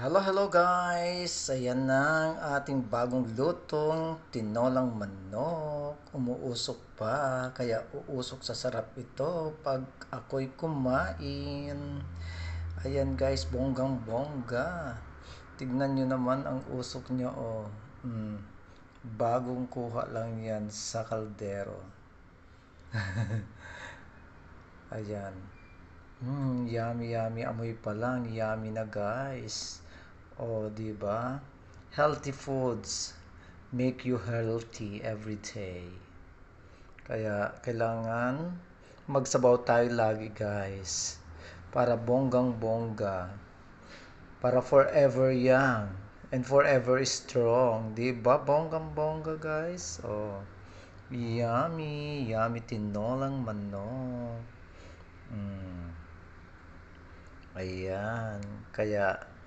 Hello, hello guys! Ayan na ang ating bagong lutong tinolang manok. Umuusok pa, kaya uusok sa sarap ito pag ako'y kumain. Ayan guys, bonggang bongga. Tignan nyo naman ang usok nyo, oh. Bagong kuha lang yan sa kaldero. Ayan. Yummy yummy amoy pa lang, yummy na guys. Oh, 'di ba? Healthy foods make you healthy every day. Kaya kailangan magsabaw tayo lagi, guys. Para bonggang-bongga. Para forever young and forever strong. 'Di ba? Bonggang-bongga, guys. Oh, yummy, yummy tinolang manok. Mm. Ayan. Kaya